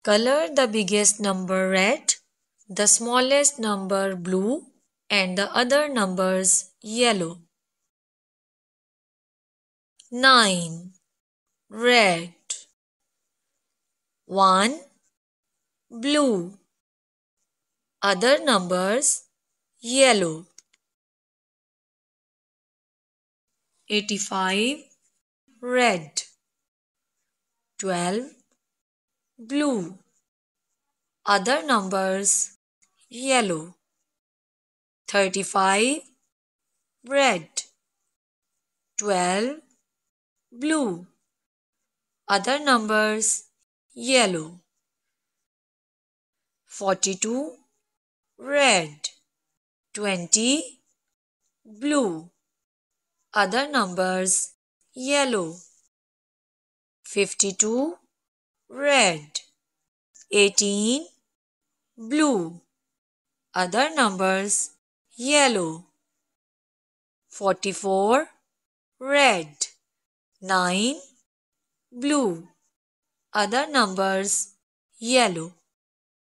Color the biggest number red, the smallest number blue, and the other numbers yellow. 9. Red. 1. Blue. Other numbers yellow. 85. Red. 12. Blue. Other numbers yellow. 35. Red. 12. Blue. Other numbers yellow. 42. Red. 20. Blue. Other numbers yellow. 52. Red. 18. Blue. Other numbers yellow. 44. Red. 9. Blue. Other numbers yellow.